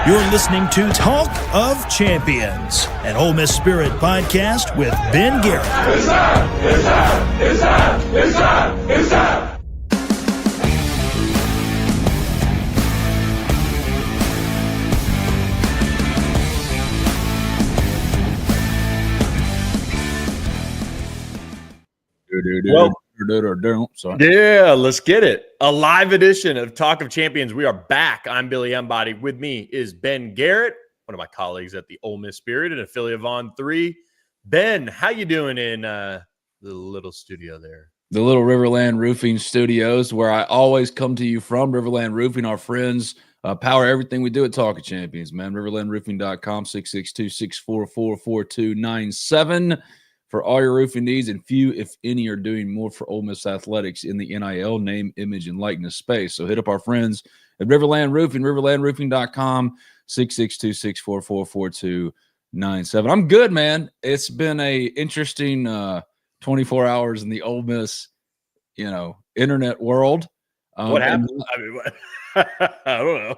You're listening to Talk of Champions, an Ole Miss Spirit podcast with Ben Garrett. It's time! It's time! It's time! It's time! It's time! Yeah, let's get it. A live edition of Talk of Champions. We are back. I'm Billy Embody. With me is Ben Garrett, one of my colleagues at the Ole Miss Spirit, an affiliate of On 3. Ben, how you doing in the little studio there? The little RiverLand Roofing studios, where I always come to you from. RiverLand Roofing, our friends, power everything we do at Talk of Champions, man. RiverlandRoofing.com, 662-644-4297. For all your roofing needs, and few, if any, are doing more for Ole Miss athletics in the NIL name, image, and likeness space. So hit up our friends at RiverLand Roofing, RiverlandRoofing.com, 662-644-4297. I'm good, man. It's been a interesting 24 hours in the Ole Miss, internet world. What happened? I mean, I don't know.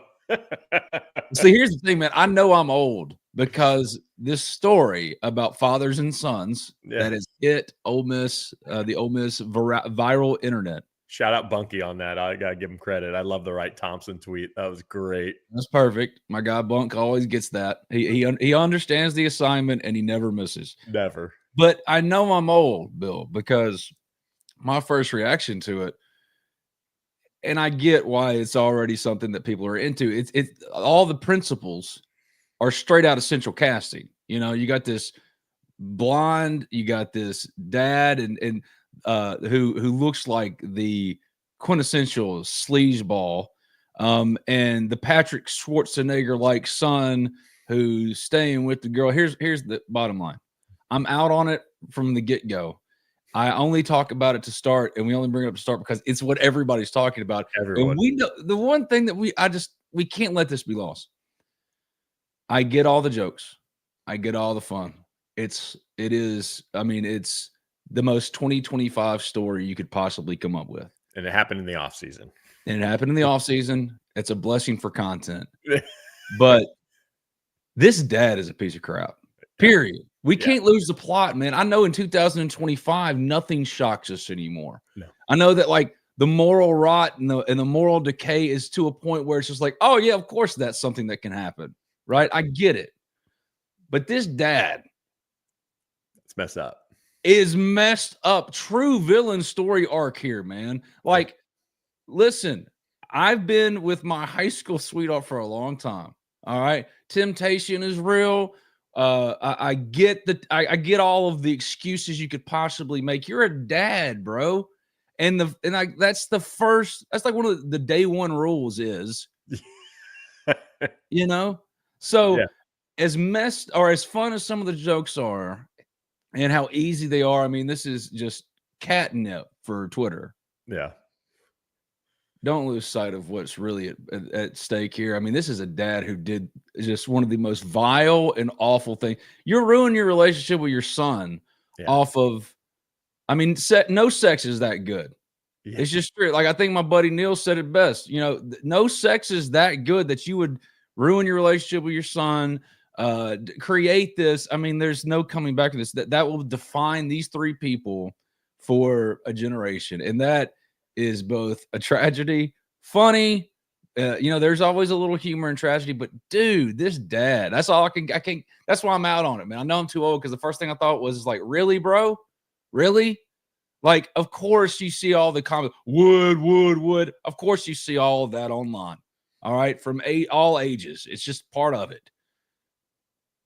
See, here's the thing, man. I know I'm old because this story about fathers and sons that has hit Ole Miss, the Ole Miss viral internet. Shout out Bunky on that. I got to give him credit. I love the Wright Thompson tweet. That was great. That's perfect. My guy Bunk always gets that. He understands the assignment and he never misses. Never. But I know I'm old, Bill, because my first reaction to it, and I get why it's already something that people are into. It's all the principles are straight out of Central Casting. You got this blonde, you got this dad, and who looks like the quintessential sleazeball, and the Patrick Schwarzenegger like son who's staying with the girl. Here's the bottom line. I'm out on it from the get-go. I only talk about it to start, and we only bring it up to start because it's what everybody's talking about. Everyone. And we know the one thing that we can't let this be lost. I get all the jokes. I get all the fun. It's the most 2025 story you could possibly come up with. And it happened in the off season. It's a blessing for content. But this dad is a piece of crap. Period. We can't lose the plot, man. I know in 2025, nothing shocks us anymore. No. I know that the moral rot and the moral decay is to a point where it's just like, oh yeah, of course that's something that can happen, right? I get it. But this dad, it's messed up. Is messed up. True villain story arc here, man. Listen, I've been with my high school sweetheart for a long time. All right, temptation is real. I get I get all of the excuses you could possibly make. You're a dad, bro, that's like one of the day one rules is, So as messed or as fun as some of the jokes are, and how easy they are. I mean, this is just catnip for Twitter. Yeah. Don't lose sight of what's really at stake here. I mean, this is a dad who did just one of the most vile and awful things. You're ruining your relationship with your son off of, no sex is that good. Yeah. It's just true. I think my buddy Neil said it best. No sex is that good that you would ruin your relationship with your son, create this. I mean, there's no coming back to this. That will define these three people for a generation. And that is both a tragedy, funny. There's always a little humor in tragedy, but dude, this dad, that's all I can't, that's why I'm out on it, man. I know I'm too old because the first thing I thought was really, bro? Really? Of course you see all the comments, would. Of course you see all of that online. All right. From all ages. It's just part of it.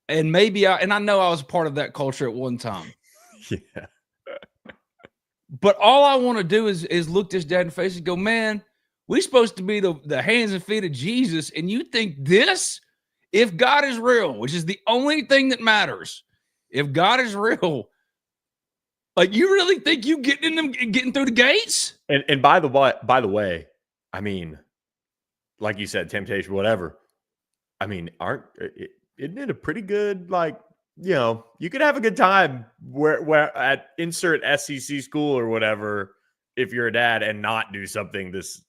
And I know I was part of that culture at one time. Yeah. But all I want to do is look this dad in the face and go, man, we're supposed to be the hands and feet of Jesus. And you think this? If God is real, which is the only thing that matters, if God is real, you really think you getting through the gates? And by the way, I mean, like you said, temptation, whatever. I mean, isn't it a pretty good you could have a good time where at insert SEC school or whatever if you're a dad and not do something this,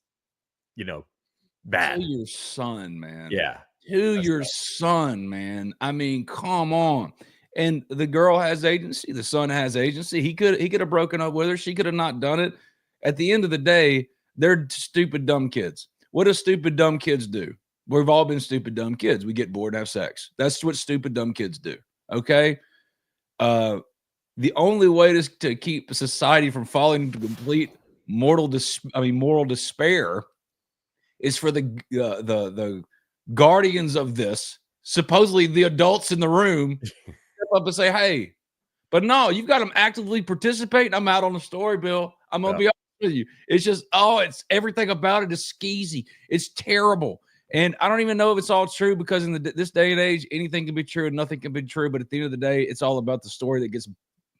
bad. Tell your son, man. Yeah. to your son, man. I mean, come on. And the girl has agency. The son has agency. He could have broken up with her. She could have not done it. At the end of the day, they're stupid, dumb kids. What do stupid, dumb kids do? We've all been stupid, dumb kids. We get bored and have sex. That's what stupid, dumb kids do. Okay. The only way to keep society from falling into complete moral despair is for the guardians of this, supposedly the adults in the room, step up and say, "Hey," but no, you've got them actively participating. I'm out on the story, Bill. I'm gonna be honest with you. It's just, it's everything about it is skeezy. It's terrible, and I don't even know if it's all true because in this day and age, anything can be true and nothing can be true. But at the end of the day, it's all about the story that gets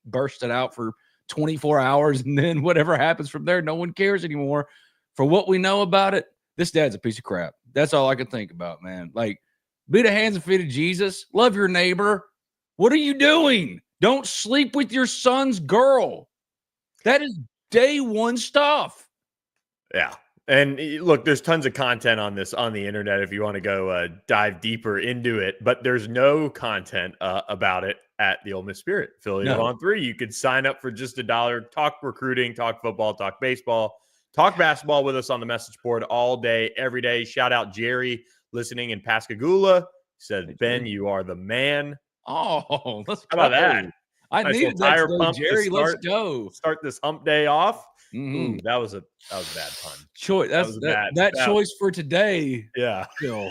bursted out for 24 hours, and then whatever happens from there, no one cares anymore. For what we know about it, this dad's a piece of crap. That's all I can think about, man. Like, be the hands and feet of Jesus. Love your neighbor. What are you doing? Don't sleep with your son's girl. That is day one stuff. Yeah. And look, there's tons of content on this on the internet if you want to go dive deeper into it, but there's no content about it at the Ole Miss Spirit affiliate on 3. You could sign up for just $1, talk recruiting, talk football, talk baseball, talk basketball with us on the message board all day, every day. Shout out Jerry listening in Pascagoula. He said, "Ben, you are the man." Oh, let's How about that? I Nice needed tire that pump today, Jerry. to start, Let's go. Start this hump day off. Mm-hmm. Ooh, that was a bad pun. Choice. That choice for today. Yeah. Bill.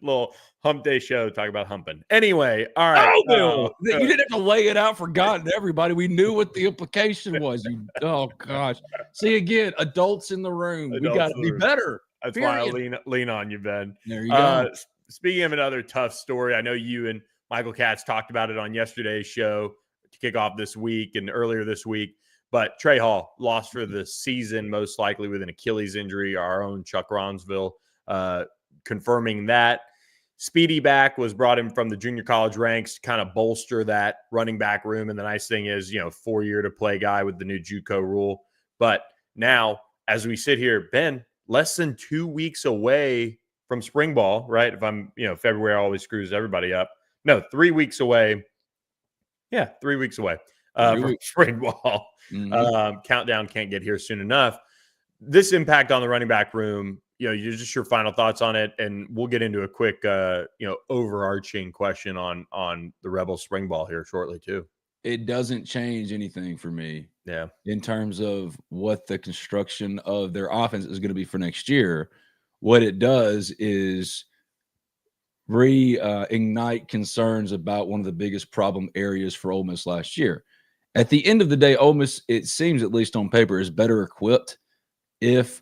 Little hump day show. Talk about humping. Anyway, all right. Bill. You didn't have to lay it out for God and everybody. We knew what the implication was. Oh gosh. See again, adults in the room. We got to be better. That's why I lean on you, Ben. There you go. Speaking of another tough story, I know you and Michael Katz talked about it on yesterday's show to kick off this week and earlier this week. But Trey Hall lost for the season, most likely with an Achilles injury. Our own Chuck Ronsville confirming that. Speedy back was brought in from the junior college ranks to kind of bolster that running back room. And the nice thing is, 4-year to play guy with the new JUCO rule. But now, as we sit here, Ben, less than 2 weeks away from spring ball, right? If I'm, February always screws everybody up. No, 3 weeks away. Yeah, 3 weeks away from spring ball. Mm-hmm. Countdown can't get here soon enough. This impact on the running back room, just your final thoughts on it, and we'll get into a quick, overarching question on the Rebel spring ball here shortly too. It doesn't change anything for me. Yeah, in terms of what the construction of their offense is going to be for next year. What it does is reignite concerns about one of the biggest problem areas for Ole Miss last year. At the end of the day, Ole Miss, it seems at least on paper, is better equipped if,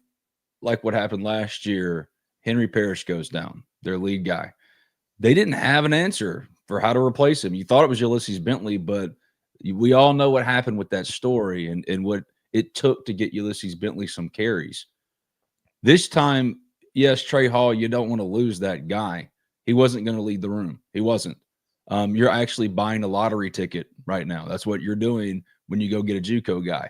like what happened last year, Henry Parrish goes down, their lead guy. They didn't have an answer for how to replace him. You thought it was Ulysses Bentley, but we all know what happened with that story and what it took to get Ulysses Bentley some carries. This time, yes, Trey Hall, you don't want to lose that guy. He wasn't going to lead the room. He wasn't. You're actually buying a lottery ticket right now. That's what you're doing when you go get a JUCO guy.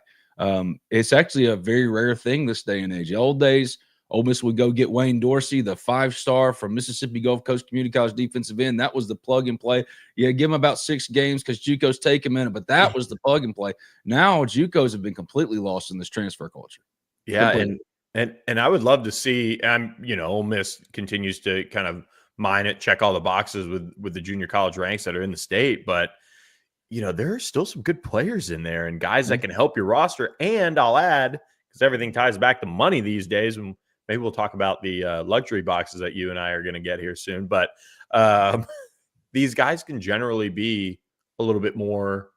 It's actually a very rare thing this day and age. The old days, Ole Miss would go get Wayne Dorsey, the 5-star from Mississippi Gulf Coast Community College defensive end. That was the plug and play. Yeah, give him about 6 games because JUCOs take him in, but that was the plug and play. Now JUCOs have been completely lost in this transfer culture. Yeah, and I would love to see. Ole Miss continues to kind of mine it, check all the boxes with the junior college ranks that are in the state, but there are still some good players in there and guys that can help your roster. And I'll add, because everything ties back to money these days, and maybe we'll talk about the luxury boxes that you and I are going to get here soon. But these guys can generally be a little bit more,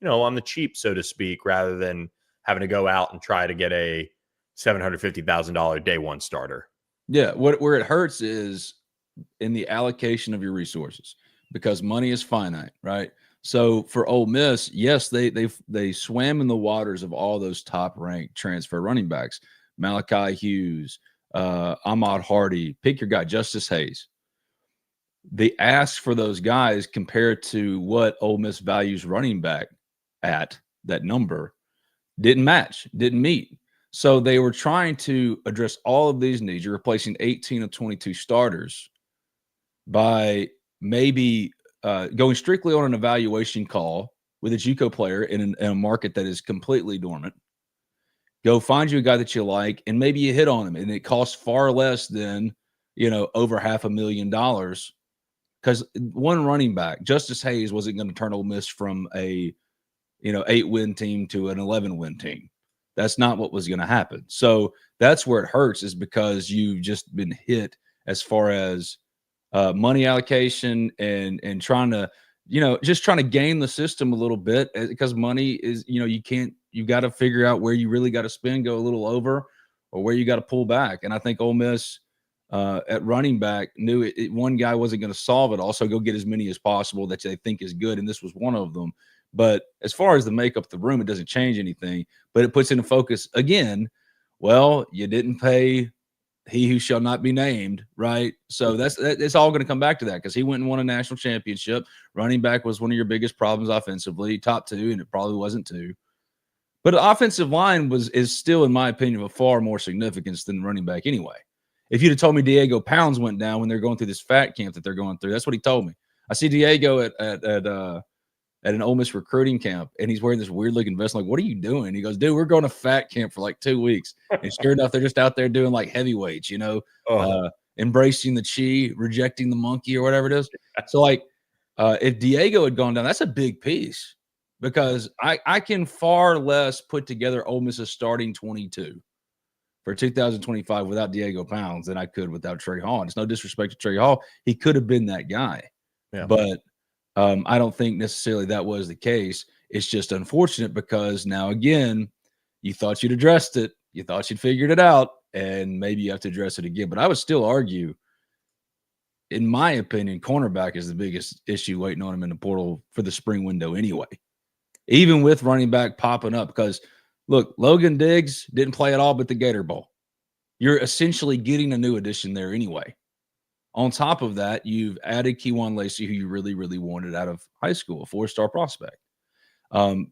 on the cheap, so to speak, rather than having to go out and try to get a $750,000 day one starter. Yeah, where it hurts is in the allocation of your resources, because money is finite, right? So for Ole Miss, yes, they swam in the waters of all those top-ranked transfer running backs, Malachi Hughes, Ahmad Hardy, pick your guy, Justice Hayes. They asked for those guys compared to what Ole Miss values running back at, that number didn't match, didn't meet. So they were trying to address all of these needs. You're replacing 18 of 22 starters by maybe going strictly on an evaluation call with a JUCO player in a market that is completely dormant. Go find you a guy that you like, and maybe you hit on him, and it costs far less than, over $500,000. Because one running back, Justice Hayes, wasn't going to turn Ole Miss from a 8-win team to an 11-win team. That's not what was going to happen. So that's where it hurts, is because you've just been hit as far as money allocation and trying to, just trying to game the system a little bit, because money is, you got to figure out where you really got to spend, go a little over, or where you got to pull back. And I think Ole Miss at running back knew one guy wasn't going to solve it. Also, go get as many as possible that they think is good. And this was one of them. But as far as the makeup of the room, it doesn't change anything, but it puts into focus again. Well, you didn't pay he who shall not be named, right? So it's all going to come back to that, because he went and won a national championship. Running back was one of your biggest problems offensively, top 2, and it probably wasn't 2. But the offensive line is still, in my opinion, of far more significance than running back anyway. If you'd have told me Diego Pounds went down when they're going through this fat camp that they're going through, that's what he told me. I see Diego at an Ole Miss recruiting camp, and he's wearing this weird looking vest. I'm like, what are you doing? He goes, dude, we're going to fat camp for like 2 weeks. And sure enough, they're just out there doing like heavyweights, embracing the chi, rejecting the monkey, or whatever it is. So like, if Diego had gone down, that's a big piece, because I can far less put together Ole Miss's starting 22 for 2025 without Diego Pounds than I could without Trey Hall. And it's no disrespect to Trey Hall. He could have been that guy. Yeah. But I don't think necessarily that was the case. It's just unfortunate, because now, again, you thought you'd addressed it. You thought you'd figured it out, and maybe you have to address it again. But I would still argue, in my opinion, cornerback is the biggest issue waiting on him in the portal for the spring window anyway, even with running back popping up. Because, look, Logan Diggs didn't play at all but the Gator Bowl. You're essentially getting a new addition there anyway. On top of that, you've added Keywan Lacey, who you really, really wanted out of high school, a 4-star prospect.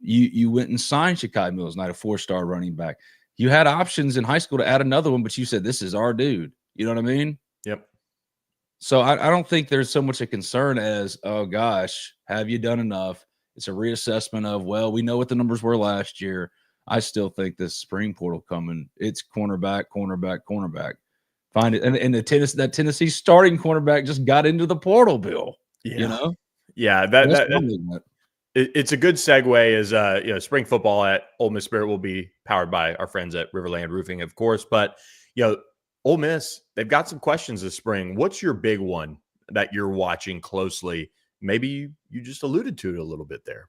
You went and signed Shakai Mills, not a 4-star running back. You had options in high school to add another one, but you said, this is our dude. You know what I mean? Yep. So I don't think there's so much a concern as, oh, gosh, have you done enough? It's a reassessment of, well, we know what the numbers were last year. I still think this spring portal coming, it's cornerback. Find it. And that Tennessee starting cornerback just got into the portal, Bill. Yeah. Yeah. It's a good segue, as spring football at Ole Miss Spirit will be powered by our friends at RiverLand Roofing, of course. But, Ole Miss, they've got some questions this spring. What's your big one that you're watching closely? Maybe you just alluded to it a little bit there.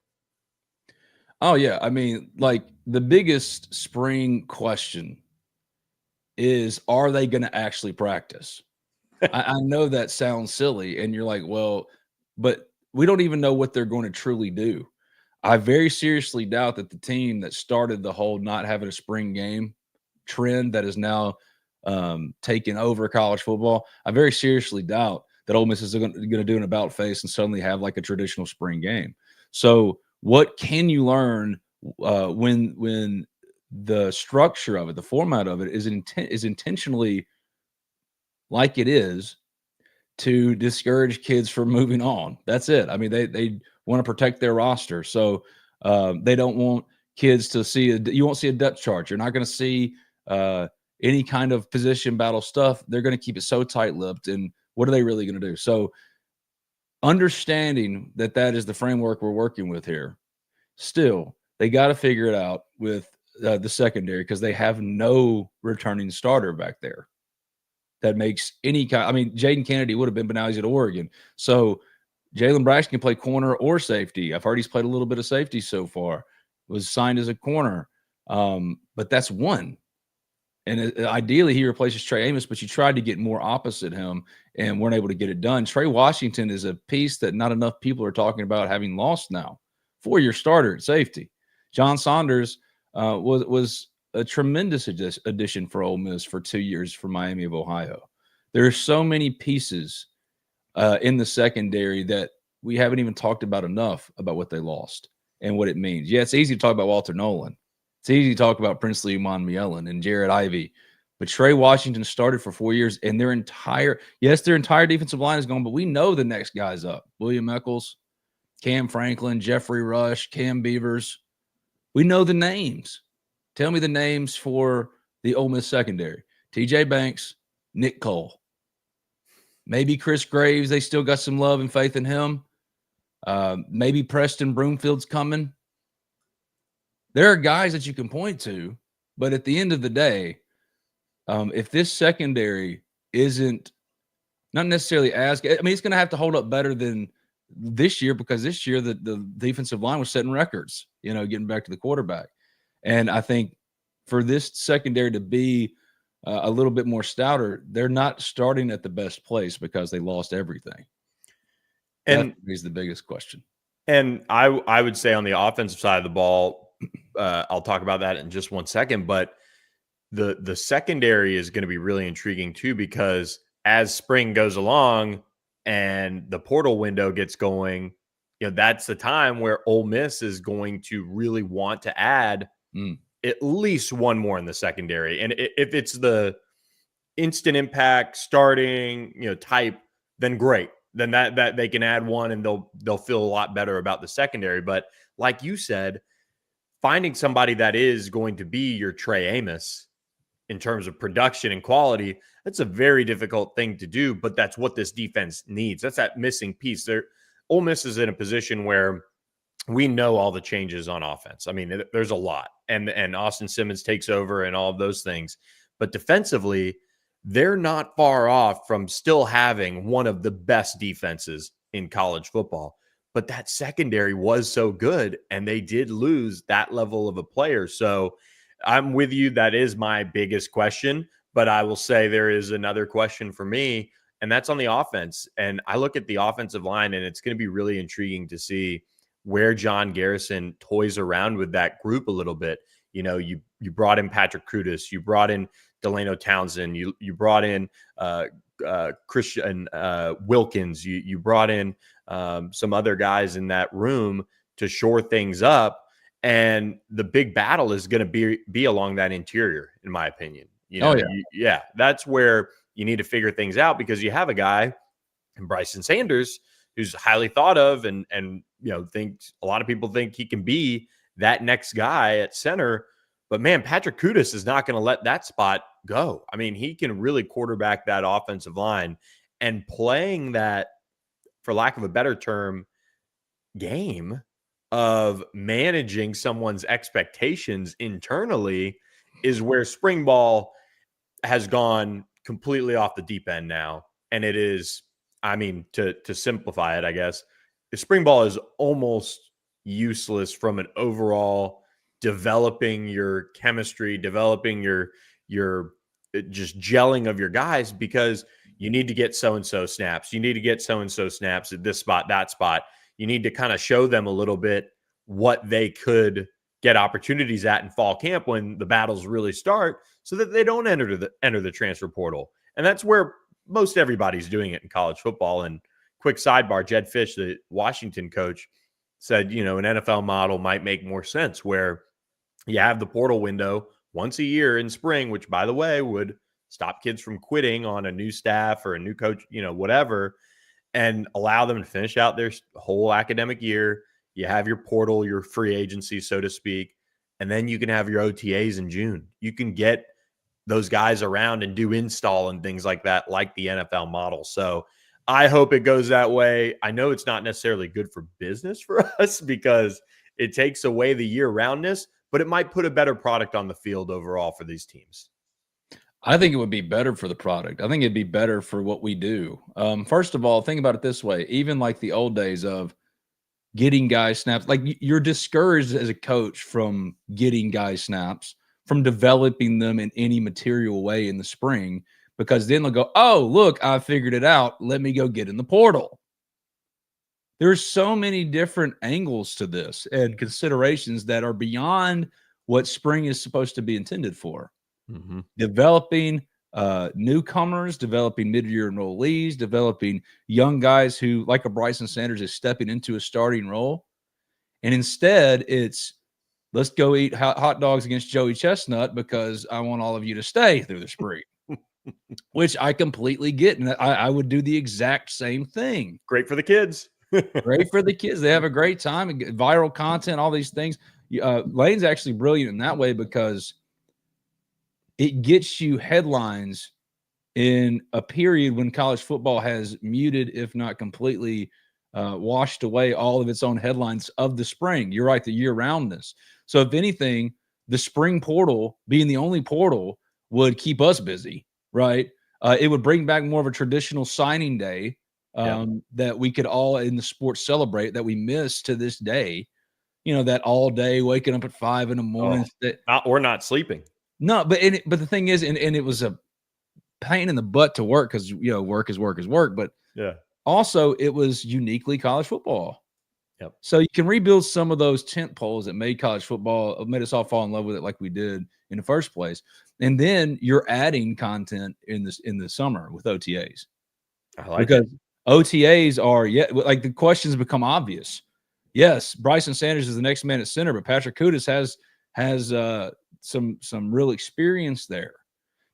Oh, yeah. I mean, like, the biggest spring question is, are they going to actually practice? I know that sounds silly, and you're like, well, but we don't even know what they're going to truly do. I very seriously doubt that the team that started the whole not having a spring game trend that is now taking over college football, I very seriously doubt that Ole Miss is going to do an about face and suddenly have like a traditional spring game. So what can you learn when the structure of it, the format of it is intentionally like it is to discourage kids from moving on? That's it. I mean, they want to protect their roster. So they don't want kids to see you won't see a depth chart. You're not going to see any kind of position battle stuff. They're going to keep it so tight-lipped. And what are they really going to do? So understanding that is the framework we're working with here, still, they got to figure it out with the secondary, because they have no returning starter back there that makes any kind. I mean, Jaden Kennedy would have been, but now he's at Oregon. So Jalen Braxton can play corner or safety. I've heard he's played a little bit of safety so far. Was signed as a corner, but that's one. And ideally, he replaces Trey Amos, but you tried to get more opposite him and weren't able to get it done. Trey Washington is a piece that not enough people are talking about having lost now. 4-year starter at safety. John Saunders was a tremendous addition for Ole Miss for 2 years for Miami of Ohio. There are so many pieces in the secondary that we haven't even talked about enough about what they lost and what it means. Yeah, it's easy to talk about Walter Nolan. It's easy to talk about Princely Uman Mielen and Jared Ivey. But Trey Washington started for 4 years, and their entire defensive line is gone, but we know the next guy's up. William Eccles, Cam Franklin, Jeffrey Rush, Cam Beavers. We know the names. Tell me the names for the Ole Miss secondary. TJ Banks, Nick Cole. Maybe Chris Graves. They still got some love and faith in him. Maybe Preston Broomfield's coming. There are guys that you can point to, but at the end of the day, if this secondary isn't not necessarily it's going to have to hold up better than this year, because this year the defensive line was setting records, getting back to the quarterback. And I think for this secondary to be a little bit more stouter, they're not starting at the best place because they lost everything. And that is the biggest question. And I would say on the offensive side of the ball, I'll talk about that in just one second, but the secondary is going to be really intriguing too, because as spring goes along and the portal window gets going, that's the time where Ole Miss is going to really want to add at least one more in the secondary. And if it's the instant impact starting, type, then great. Then that they can add one and they'll feel a lot better about the secondary. But like you said, finding somebody that is going to be your Trey Amos in terms of production and quality, that's a very difficult thing to do, but that's what this defense needs. That's that missing piece. Ole Miss is in a position where we know all the changes on offense. I mean, there's a lot, and Austin Simmons takes over and all of those things. But defensively, they're not far off from still having one of the best defenses in college football. But that secondary was so good, and they did lose that level of a player. So I'm with you. That is my biggest question. But I will say there is another question for me, and that's on the offense. And I look at the offensive line, and it's going to be really intriguing to see where John Garrison toys around with that group a little bit. You brought in Patrick Kudus, you brought in Delano Townsend, you brought in Christian Wilkins, you brought in some other guys in that room to shore things up. And the big battle is going to be along that interior, in my opinion. That's where you need to figure things out, because you have a guy in Bryson Sanders who's highly thought of, and thinks a lot of people think he can be that next guy at center. But man, Patrick Kudus is not going to let that spot go. I mean, he can really quarterback that offensive line, and playing that, for lack of a better term, game of managing someone's expectations internally is where spring ball has gone completely off the deep end now. And it is, to simplify it, I guess, spring ball is almost useless from an overall developing your chemistry, developing your just gelling of your guys, because you need to get so-and-so snaps. You need to get so-and-so snaps at this spot, that spot. You need to kind of show them a little bit what they could get opportunities at in fall camp when the battles really start, so that they don't enter the transfer portal. And that's where most everybody's doing it in college football. And quick sidebar, Jed Fish, the Washington coach, said, an NFL model might make more sense, where you have the portal window once a year in spring, which, by the way, would stop kids from quitting on a new staff or a new coach, whatever, and allow them to finish out their whole academic year. You have your portal, your free agency, so to speak, and then you can have your OTAs in June. You can get those guys around and do install and things like that, like the NFL model. So I hope it goes that way. I know it's not necessarily good for business for us, because it takes away the year-roundness, but it might put a better product on the field overall for these teams. I think it would be better for the product. I think it'd be better for what we do. First of all, think about it this way. Even like the old days of getting guys snaps, like you're discouraged as a coach from getting guys snaps, from developing them in any material way in the spring, because then they'll go, oh, look, I figured it out. Let me go get in the portal. There's so many different angles to this and considerations that are beyond what spring is supposed to be intended for. Mm-hmm. Developing newcomers, developing mid-year enrollees, developing young guys who, like a Bryson Sanders, is stepping into a starting role. And instead, it's let's go eat hot dogs against Joey Chestnut because I want all of you to stay through the spring, which I completely get. And I would do the exact same thing. Great for the kids. Great for the kids. They have a great time and get viral content, all these things. Lane's actually brilliant in that way because it gets you headlines in a period when college football has muted, if not completely washed away all of its own headlines of the spring. You're right, the year-roundness. So if anything, the spring portal being the only portal would keep us busy, right? It would bring back more of a traditional signing day that we could all in the sports celebrate that we miss to this day. You know, that all day waking up at 5 a.m. Or not sleeping. No, but the thing is, and it was a pain in the butt to work because, you know, work is work is work. But also it was uniquely college football. Yep. So you can rebuild some of those tent poles that made college football, made us all fall in love with it like we did in the first place. And then you're adding content in the summer with OTAs. I like because it. OTAs are like the questions become obvious. Yes, Bryson Sanders is the next man at center, but Patrick Kudus has some real experience there.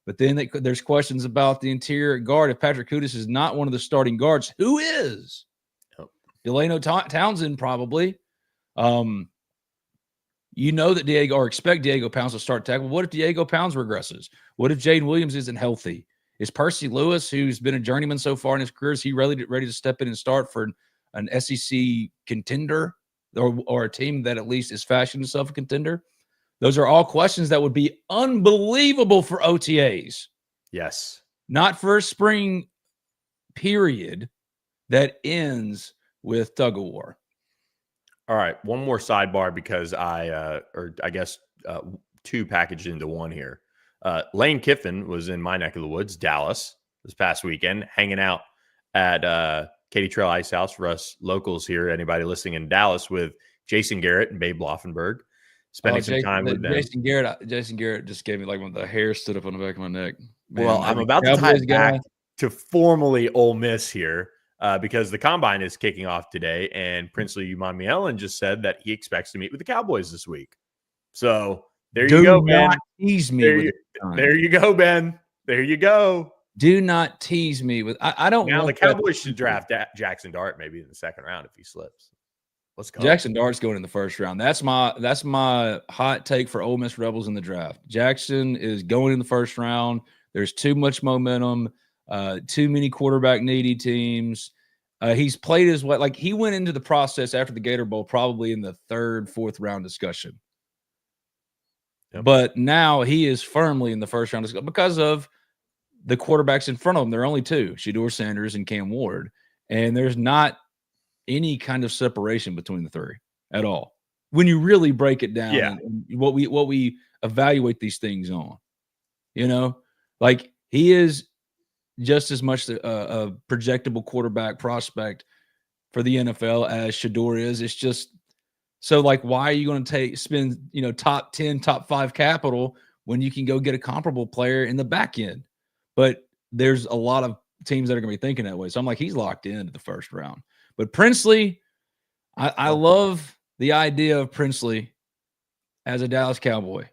But then there's questions about the interior guard. If Patrick Kudus is not one of the starting guards, who is? Delano Townsend probably. You know that expect Diego Pounds to start tackle. What if Diego Pounds regresses? What if Jaden Williams isn't healthy? Is Percy Lewis, who's been a journeyman so far in his career, is he ready to step in and start for an SEC contender or a team that at least is fashioned itself a contender? Those are all questions that would be unbelievable for OTAs. Yes. Not for a spring period that ends with tug of war. All right. One more sidebar because I guess two packaged into one here. Lane Kiffin was in my neck of the woods, Dallas, this past weekend, hanging out at Katy Trail Ice House for us locals here. Anybody listening in Dallas with Jason Garrett and Babe Laufenberg. Spending some time with them. Jason Garrett just gave me like when the hair stood up on the back of my neck. Man, well, I'm about to tie back to formally Ole Miss here because the Combine is kicking off today, and Princely Umanmielen just said that he expects to meet with the Cowboys this week. So there you go, Ben. Tease me there you go, Ben. There you go. Do not tease me with. I don't. Now the Cowboys should draft Jackson Dart maybe in the second round if he slips. Let's go. Jackson Dart's going in the first round. That's my hot take for Ole Miss Rebels in the draft. Jackson is going in the first round. There's too much momentum, too many quarterback needy teams. He's played his way. Like he went into the process after the Gator Bowl probably in the third, fourth round discussion. Yep. But now he is firmly in the first round discussion because of the quarterbacks in front of him. There are only two, Shedeur Sanders and Cam Ward. And there's not any kind of separation between the three at all. When you really break it down and what we evaluate these things on, you know, like he is just as much a projectable quarterback prospect for the NFL as Shedeur is. It's just so like, why are you going to spend, you know, top 10, top 5 capital when you can go get a comparable player in the back end? But there's a lot of teams that are going to be thinking that way. So I'm like, he's locked into the first round. But Princely, I love the idea of Princely as a Dallas Cowboy.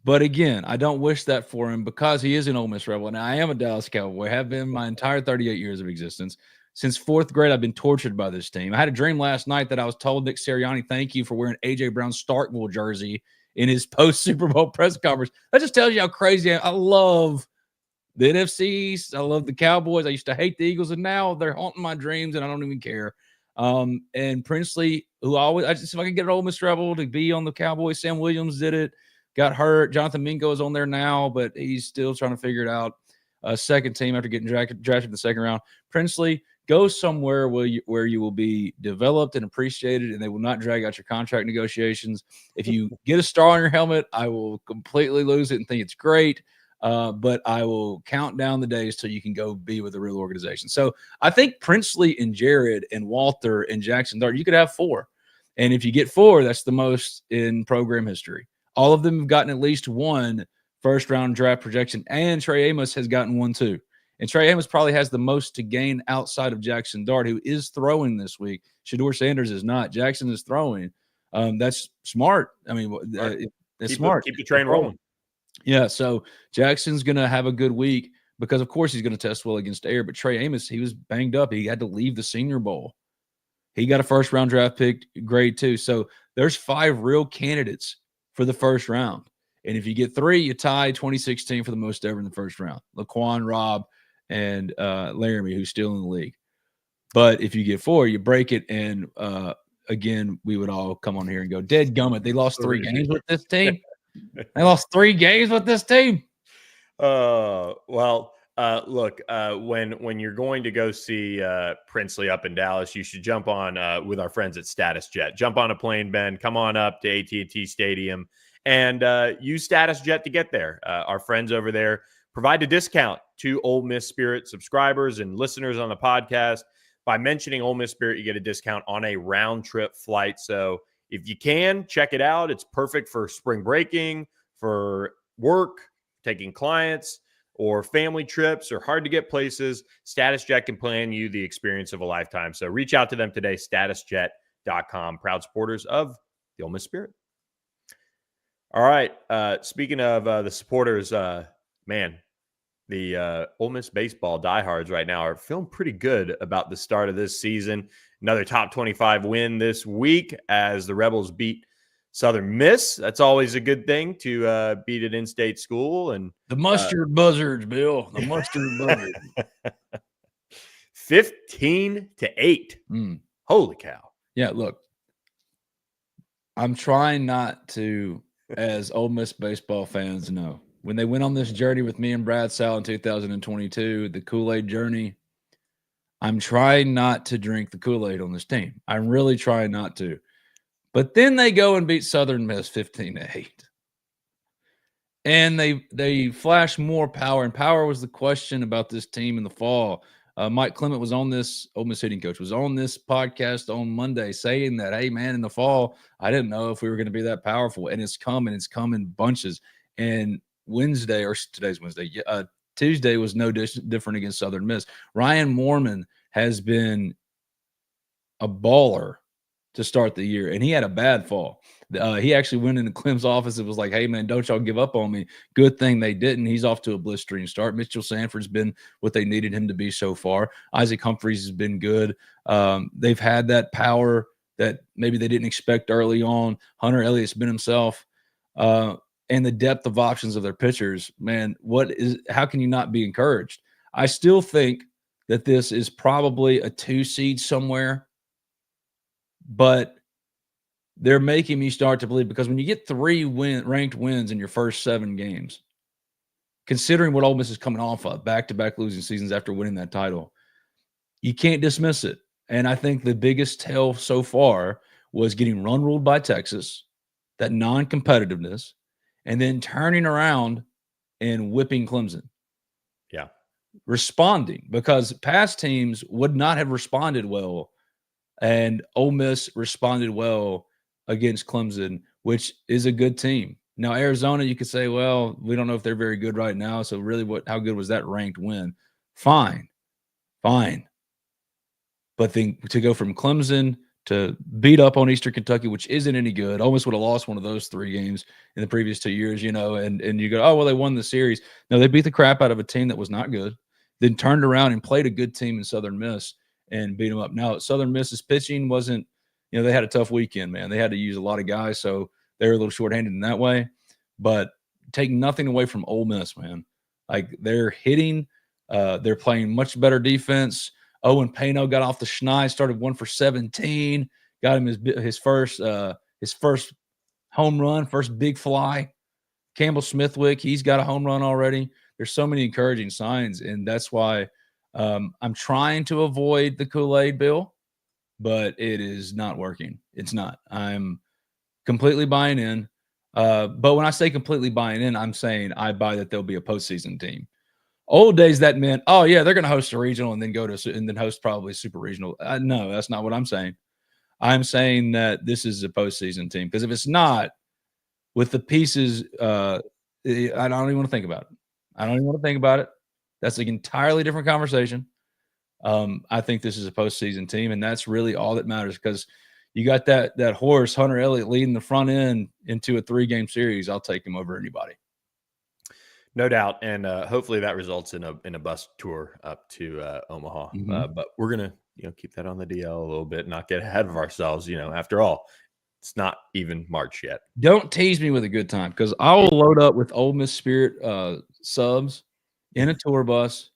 But again, I don't wish that for him because he is an Ole Miss Rebel. And I am a Dallas Cowboy, have been my entire 38 years of existence. Since 4th grade, I've been tortured by this team. I had a dream last night that I was told Nick Sirianni, thank you for wearing A.J. Brown's Starkville jersey in his post-Super Bowl press conference. That just tells you how crazy I love the NFC East. I love the Cowboys. I used to hate the Eagles, and now they're haunting my dreams, and I don't even care. And Princely, who if I could get an Ole Miss Rebel to be on the Cowboys, Sam Williams did it, got hurt. Jonathan Mingo is on there now, but he's still trying to figure it out. Second team after getting drafted in the second round. Princely, go somewhere where you will be developed and appreciated, and they will not drag out your contract negotiations. If you get a star on your helmet, I will completely lose it and think it's great. But I will count down the days till you can go be with a real organization. So I think Princely and Jared and Walter and Jackson Dart, you could have 4. And if you get 4, that's the most in program history. All of them have gotten at least 1 first-round draft projection, and Trey Amos has gotten 1 too. And Trey Amos probably has the most to gain outside of Jackson Dart, who is throwing this week. Shedeur Sanders is not. Jackson is throwing. That's smart. I mean, that's smart. Keep the train rolling. Yeah. So Jackson's going to have a good week because, of course, he's going to test well against air. But Trey Amos, he was banged up. He had to leave the Senior Bowl. He got a first-round draft pick grade 2. So there's 5 real candidates for the first round. And if you get 3, you tie 2016 for the most ever in the first round. Laquan, Robb, and Laramie, who's still in the league. But if you get 4, you break it. And again, we would all come on here and go, dead gummit. They lost 3 games with this team. They lost 3 games with this team. Well, look, when you're going to go see Princely up in Dallas, you should jump on with our friends at Status Jet. Jump on a plane, Ben. Come on up to AT&T Stadium and use Status Jet to get there. Our friends over there provide a discount to Ole Miss Spirit subscribers and listeners on the podcast. By mentioning Ole Miss Spirit, you get a discount on a round trip flight. So if you can, check it out. It's perfect for spring breaking, for work, taking clients, or family trips, or hard to get places. Status Jet can plan you the experience of a lifetime. So reach out to them today, statusjet.com, proud supporters of the Ole Miss Spirit. All right. Speaking of the supporters, man, the Ole Miss Baseball diehards right now are feeling pretty good about the start of this season. Another top 25 win this week as the Rebels beat Southern Miss. That's always a good thing to beat an in-state school. And the mustard buzzards, Bill. The mustard buzzards. 15-8. Holy cow. Yeah, look. I'm trying not to, as Ole Miss baseball fans know, when they went on this journey with me and Brad Sal in 2022, the Kool-Aid journey, I'm trying not to drink the Kool-Aid on this team. I'm really trying not to. But then they go and beat Southern Miss 15-8. And they flash more power. And power was the question about this team in the fall. Mike Clement was on this, Ole Miss hitting coach, was on this podcast on Monday saying that, hey, man, in the fall, I didn't know if we were going to be that powerful. And it's come in bunches. And Wednesday, or today's Wednesday, Tuesday was no different against Southern Miss. Ryan Moorman has been a baller to start the year, and he had a bad fall. He actually went into Clem's office and was like, hey, man, don't y'all give up on me. Good thing they didn't. He's off to a blistering start. Mitchell Sanford's been what they needed him to be so far. Isaac Humphries has been good. They've had that power that maybe they didn't expect early on. Hunter Elliott's been himself. And the depth of options of their pitchers, man, how can you not be encouraged? I still think that this is probably a 2 seed somewhere, but they're making me start to believe, because when you get 3 ranked wins in your first 7 games, considering what Ole Miss is coming off of, back-to-back losing seasons after winning that title, you can't dismiss it. And I think the biggest tell so far was getting run-ruled by Texas, that non-competitiveness, and then turning around and whipping Clemson. Yeah. Responding, because past teams would not have responded well. And Ole Miss responded well against Clemson, which is a good team. Now, Arizona, you could say, well, we don't know if they're very good right now. So really, how good was that ranked win? Fine. But then to go from Clemson to beat up on Eastern Kentucky, which isn't any good. Almost would have lost one of those 3 games in the previous 2 years, and you go, oh, well, they won the series. No, they beat the crap out of a team that was not good, then turned around and played a good team in Southern Miss and beat them up. Now, Southern Miss's pitching wasn't, they had a tough weekend, man. They had to use a lot of guys, so they were a little shorthanded in that way. But take nothing away from Ole Miss, man. Like, they're hitting, they're playing much better defense. Owen Pano got off the schneid, started 1 for 17, got him his first home run, first big fly. Campbell Smithwick, he's got a home run already. There's so many encouraging signs, and that's why I'm trying to avoid the Kool-Aid, Bill, but it is not working. It's not. I'm completely buying in. But when I say completely buying in, I'm saying I buy that they'll be a postseason team. Old days, that meant, oh, yeah, they're going to host a regional and then and then host probably super regional. No, that's not what I'm saying. I'm saying that this is a postseason team, because if it's not, with the pieces, I don't even want to think about it. That's an entirely different conversation. I think this is a postseason team, and that's really all that matters, because you got that horse, Hunter Elliott, leading the front end into a 3-game series, I'll take him over anybody. No doubt, and hopefully that results in a bus tour up to Omaha. But we're gonna keep that on the DL a little bit, not get ahead of ourselves. After all, it's not even March yet. Don't tease me with a good time, because I will load up with Ole Miss Spirit subs in a tour bus.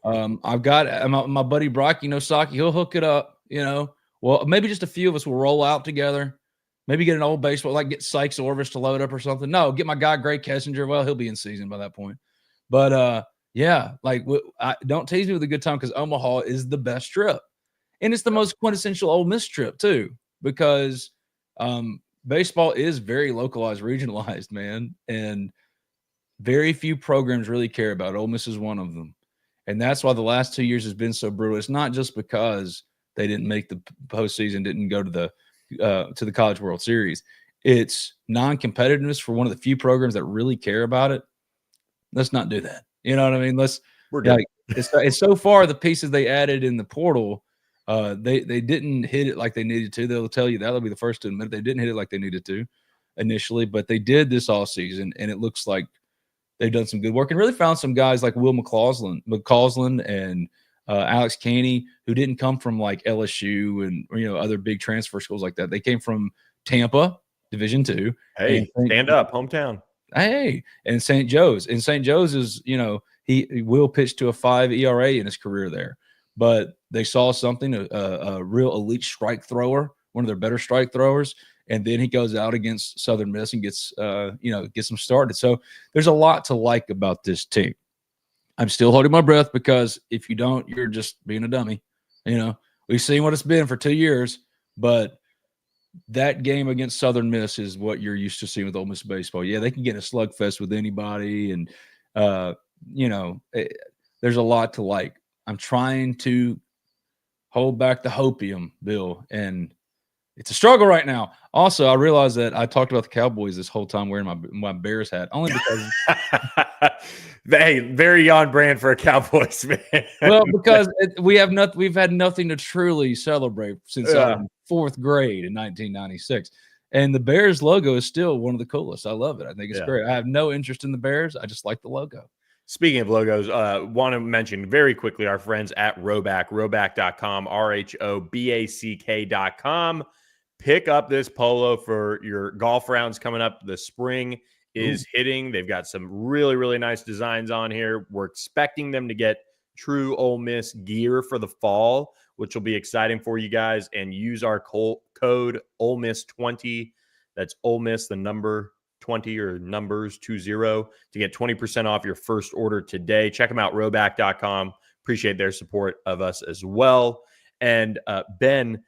I've got my buddy Brock Saki. He'll hook it up. Well, maybe just a few of us will roll out together. Maybe get an old baseball, like get Sykes Orvis to load up or something. No, get my guy Gray Kessinger. Well, he'll be in season by that point. But yeah, don't tease me with a good time, because Omaha is the best trip, and it's the most quintessential Ole Miss trip too, because baseball is very localized, regionalized, man, and very few programs really care about it. Ole Miss is one of them, and that's why the last 2 years has been so brutal. It's not just because they didn't make the postseason, didn't go to the College World Series. It's non-competitiveness for one of the few programs that really care about it. Let's not do that. You know what I mean? We're good. It's so far the pieces they added in the portal, they didn't hit it like they needed to. They'll tell you that. They'll be the first to admit they didn't hit it like they needed to initially, but they did this all season, and it looks like they've done some good work and really found some guys like Will McCausland and Alex Caney, who didn't come from like LSU and other big transfer schools like that. They came from Tampa, Division II. Hey, stand up, hometown. Hey, and St. Joe's. And St. Joe's is, he will pitch to a 5 ERA in his career there. But they saw something, a real elite strike thrower, one of their better strike throwers. And then he goes out against Southern Miss and gets them started. So there's a lot to like about this team. I'm still holding my breath, because if you don't, you're just being a dummy. We've seen what it's been for 2 years, but that game against Southern Miss is what you're used to seeing with Ole Miss baseball. Yeah, they can get in a slugfest with anybody, and there's a lot to like. I'm trying to hold back the hopium, Bill, and it's a struggle right now. Also, I realized that I talked about the Cowboys this whole time wearing my Bears hat, only because hey, very on brand for a Cowboys fan. Well, because we've had nothing to truly celebrate since fourth grade in 1996, and the Bears logo is still one of the coolest. I love it. I think it's great. I have no interest in the Bears. I just like the logo. Speaking of logos, want to mention very quickly our friends at roback.com, RHOBACK.com. Pick up this polo for your golf rounds coming up. The spring is hitting. They've got some really, really nice designs on here. We're expecting them to get true Ole Miss gear for the fall, which will be exciting for you guys. And use our code Ole Miss 20. That's Ole Miss, the number 20 or numbers 20 to get 20% off your first order today. Check them out, roback.com. Appreciate their support of us as well. And Ben,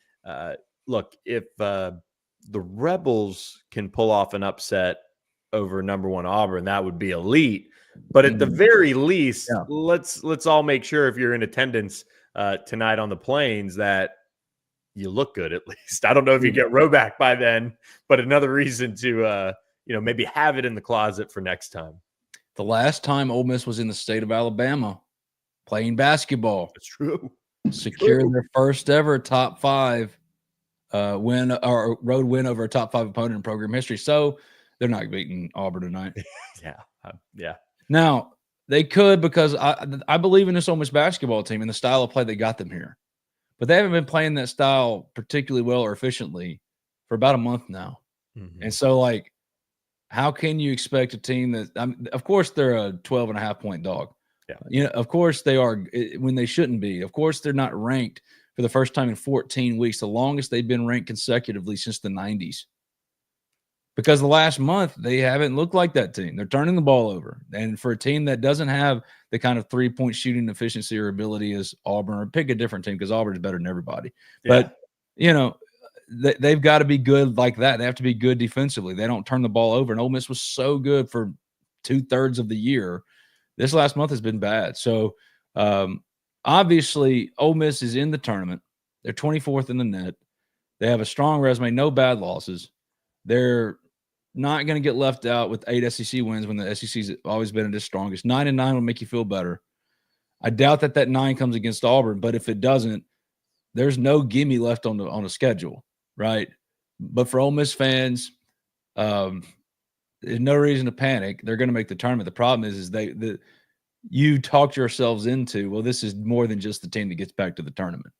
look, if the Rebels can pull off an upset over number 1 Auburn, that would be elite. But at the very least, let's all make sure, if you're in attendance tonight on the Plains, that you look good at least. I don't know if you get Roback by then, but another reason to maybe have it in the closet for next time. The last time Ole Miss was in the state of Alabama playing basketball, that's true. Secured their first ever top 5 win or road win over a top 5 opponent in program history. So they're not beating Auburn tonight. Yeah. Now they could, because I believe in this Ole Miss basketball team and the style of play that got them here, but they haven't been playing that style particularly well or efficiently for about a month now. And so, how can you expect a team that, of course, they're a 12.5-point dog. Yeah. Of course they are, when they shouldn't be. Of course, they're not ranked for the first time in 14 weeks, the longest they've been ranked consecutively since the 90s. Because the last month, they haven't looked like that team. They're turning the ball over. And for a team that doesn't have the kind of 3-point shooting efficiency or ability as Auburn, or pick a different team, because Auburn's better than everybody. Yeah. But, they've got to be good like that. They have to be good defensively. They don't turn the ball over. And Ole Miss was so good for 2/3 of the year. This last month has been bad. So, obviously, Ole Miss is in the tournament. They're 24th in the net. They have a strong resume, no bad losses. They're not going to get left out with 8 SEC wins when the SEC's always been at its strongest. 9-9 will make you feel better. I doubt that 9 comes against Auburn, but if it doesn't, there's no gimme left on the schedule, right? But for Ole Miss fans, there's no reason to panic. They're going to make the tournament. The problem is you talked yourselves into, well, this is more than just the team that gets back to the tournament.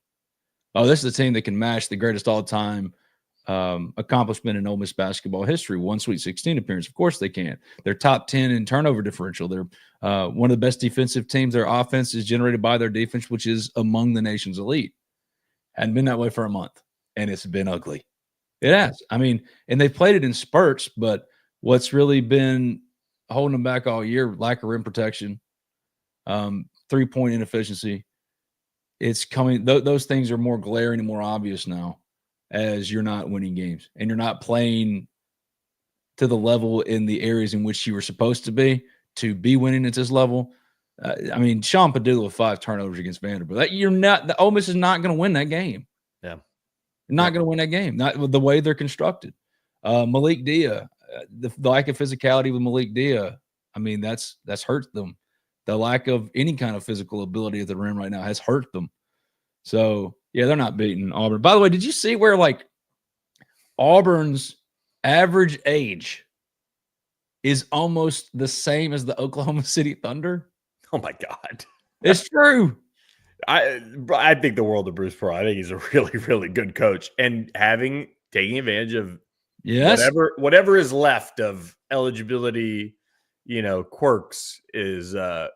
Oh, this is a team that can match the greatest all-time accomplishment in Ole Miss basketball history, one Sweet 16 appearance. Of course they can. They're top 10 in turnover differential. They're one of the best defensive teams. Their offense is generated by their defense, which is among the nation's elite. Hadn't been that way for a month, and it's been ugly. It has. I mean, and they've played it in spurts, but what's really been holding them back all year, lack of rim protection, three-point inefficiency. It's coming. Those things are more glaring and more obvious now as you're not winning games and you're not playing to the level in the areas in which you were supposed to be winning at this level. I mean, Sean Padula with 5 turnovers against Vanderbilt. The Ole Miss is not going to win that game. Yeah. Not going to win that game, not with the way they're constructed. Malik Dia, the lack of physicality with Malik Dia, I mean, that's hurt them. The lack of any kind of physical ability at the rim right now has hurt them. So, yeah, they're not beating Auburn. By the way, did you see where, like, Auburn's average age is almost the same as the Oklahoma City Thunder? Oh, my God. It's true. I think the world of Bruce Pearl. I think he's a really, really good coach. And taking advantage of whatever is left of eligibility, quirks is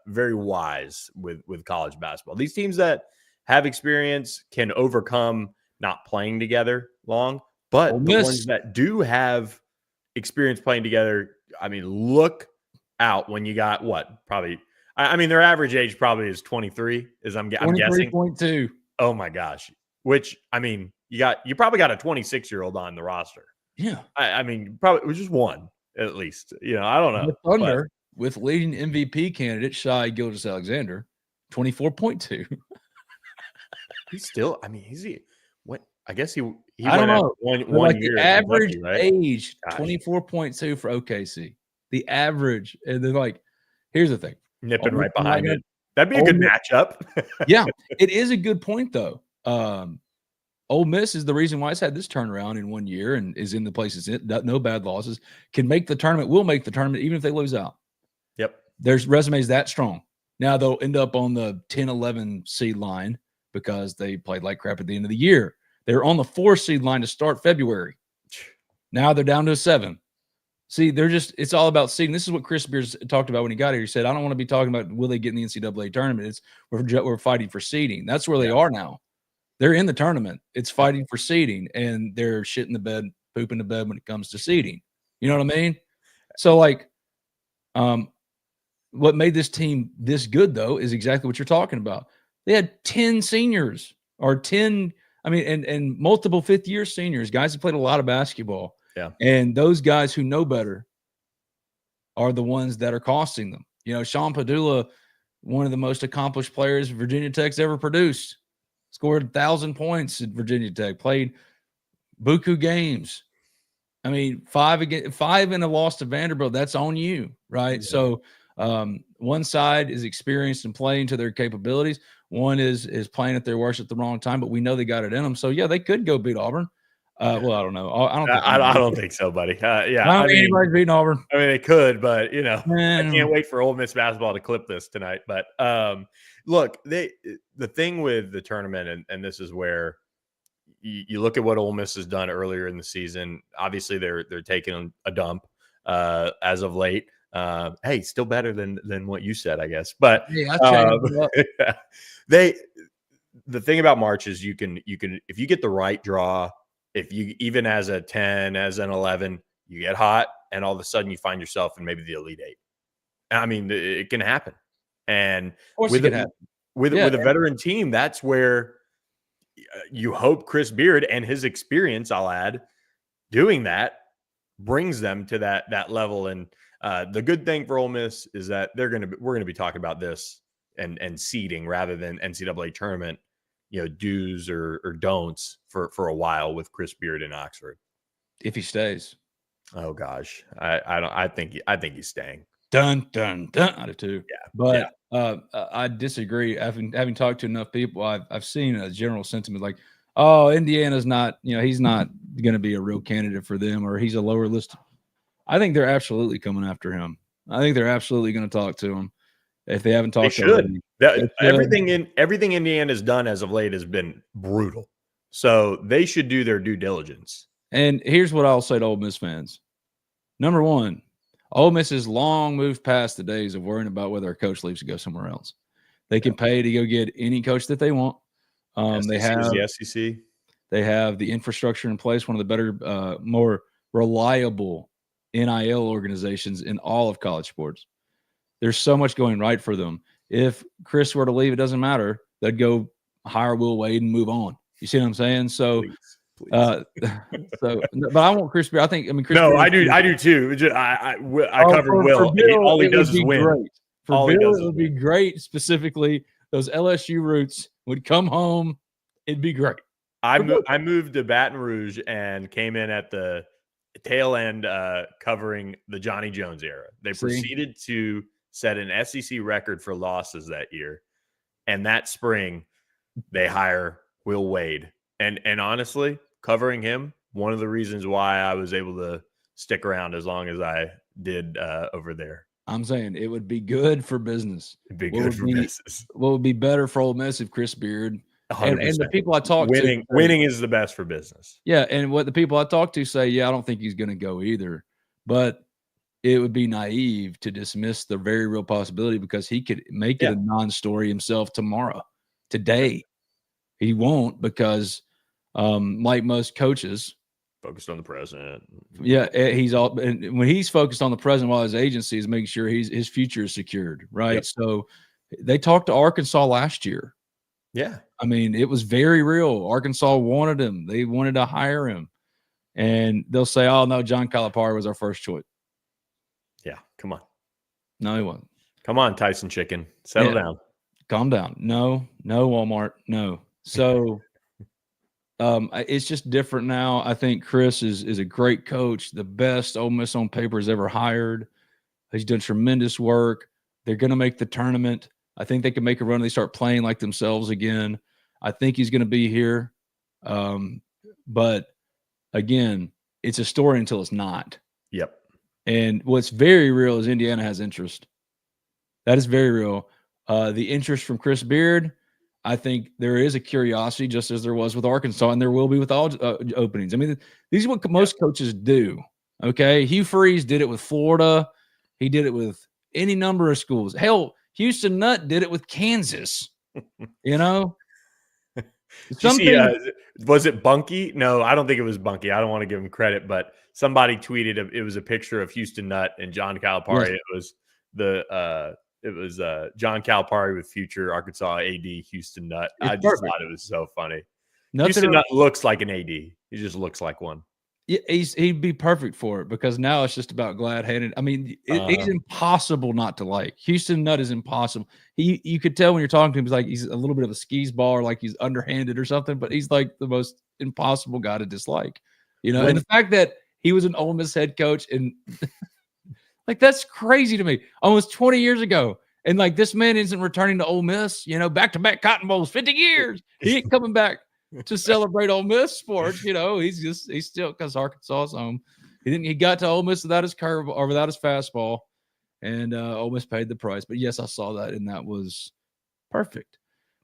very wise with college basketball. These teams that have experience can overcome not playing together long, but the ones that do have experience playing together, I mean, look out when you got probably. I mean, their average age probably is 23. I'm guessing 23.2. Oh my gosh! Which, I mean, you probably got a 26-year-old on the roster. Yeah, I mean, probably it was just one at least. I don't know. The Thunder with leading MVP candidate Shai Gilgeous-Alexander, 24.2. He's still. I mean, I guess he I don't know. one year. The average right? age 24.2 for OKC. The average, and they're like, here's the thing. Nipping right behind it. That'd be a good matchup. Yeah, it is a good point, though. Ole Miss is the reason why it's had this turnaround in 1 year and is in the places, no bad losses, can make the tournament, will make the tournament, even if they lose out. Yep. There's resumes that strong. Now they'll end up on the 10-11 seed line because they played like crap at the end of the year. They're on the 4 seed line to start February. Now they're down to a 7. See, it's all about seeding. This is what Chris Beers talked about when he got here. He said, I don't want to be talking about will they get in the NCAA tournament. We're fighting for seeding. That's where they are now. They're in the tournament. It's fighting for seeding, and they're shit in the bed, poop in the bed when it comes to seeding. You know what I mean? So, like, what made this team this good, though, is exactly what you're talking about. They had 10 seniors or 10, and multiple fifth-year seniors, guys who played a lot of basketball. Yeah. And those guys who know better are the ones that are costing them. Sean Padula, one of the most accomplished players Virginia Tech's ever produced, scored 1,000 points at Virginia Tech, played buku games. I mean, 5 in a loss to Vanderbilt, that's on you, right? Yeah. So one side is experienced and playing to their capabilities. One is playing at their worst at the wrong time, but we know they got it in them. So, yeah, they could go beat Auburn. Well, I don't know. I don't think so, buddy. Yeah, I don't think anybody's beating Auburn. I mean, they could, but I can't wait for Ole Miss basketball to clip this tonight. But look, the thing with the tournament, and this is where you look at what Ole Miss has done earlier in the season. Obviously, they're taking a dump as of late. Hey, still better than what you said, I guess. But the thing about March is you can if you get the right draw. If you even as a 10, as an 11, you get hot, and all of a sudden you find yourself in maybe the Elite 8. I mean, it can happen. And with a veteran team, that's where you hope Chris Beard and his experience, I'll add, doing that brings them to that level. And the good thing for Ole Miss is that we're going to be talking about this and seeding rather than NCAA tournament. Do's or don'ts for a while with Chris Beard in Oxford. If he stays. Oh gosh. I think he's staying. Dun dun dun. I do too. Yeah. But I disagree. Having talked to enough people, I've seen a general sentiment like, oh, Indiana's not, he's not going to be a real candidate for them, or he's a lower list. I think they're absolutely coming after him. I think they're absolutely going to talk to him if they haven't talked. They should. Everything Indiana's done as of late has been brutal. So they should do their due diligence. And here's what I'll say to Ole Miss fans. Number one, Ole Miss has long moved past the days of worrying about whether a coach leaves to go somewhere else. They can pay to go get any coach that they want. They have the SEC. They have the infrastructure in place, one of the better, more reliable NIL organizations in all of college sports. There's so much going right for them. If Chris were to leave, it doesn't matter. They'd go hire Will Wade and move on. You see what I'm saying? So, Please. But I want Chris Beard. Chris. No, Beard, I do too. I cover Will. All he does is win. Great. For Bill, it would be great. Specifically, those LSU roots would come home. It'd be great. I moved to Baton Rouge and came in at the tail end covering the Johnny Jones era. They proceeded to set an SEC record for losses that year. And that spring, they hire Will Wade. And honestly, covering him, one of the reasons why I was able to stick around as long as I did over there. I'm saying it would be good for business. It'd be good for business. What would be better for Ole Miss if Chris Beard and the people I talk to winning is the best for business. Yeah, and what the people I talk to say, I don't think he's going to go either. But it would be naive to dismiss the very real possibility because he could make it a non-story himself today. He won't because, like most coaches, focused on the present. Yeah, and when he's focused on the present while his agency is making sure his future is secured, right? Yep. So they talked to Arkansas last year. Yeah. It was very real. Arkansas wanted him. They wanted to hire him. And they'll say, oh, no, John Calipari was our first choice. Yeah, come on. No, he wasn't. Come on, Tyson Chicken. Settle down. Calm down. No, Walmart. No. So it's just different now. I think Chris is a great coach, the best Ole Miss on paper has ever hired. He's done tremendous work. They're going to make the tournament. I think they can make a run. They start playing like themselves again. I think he's going to be here. But again, it's a story until it's not. Yep. And what's very real is Indiana has interest. That is very real. The interest from Chris Beard, I think there is a curiosity, just as there was with Arkansas, and there will be with all openings. These are what most coaches do. Okay, Hugh Freeze did it with Florida. He did it with any number of schools. Hell, Houston Nutt did it with Kansas. Was it Bunky? No, I don't think it was Bunky. I don't want to give him credit, but somebody tweeted it was a picture of Houston Nutt and John Calipari. Yes. It was John Calipari with future Arkansas AD Houston Nutt. I just thought it was so funny. Houston Nutt looks like an AD. He just looks like one. Yeah, he'd be perfect for it because now it's just about glad-handed. He's impossible not to like. Houston Nutt is impossible. You could tell when you're talking to him, he's a little bit of a skis ball or like he's underhanded or something, but he's like the most impossible guy to dislike. And the fact that he was an Ole Miss head coach and that's crazy to me. Almost 20 years ago. And this man isn't returning to Ole Miss, back-to-back Cotton Bowls, 50 years. He ain't coming back to celebrate Ole Miss sports. He's still, because Arkansas is home. He got to Ole Miss without his curve or without his fastball, and Ole Miss paid the price. But yes, I saw that, and that was perfect.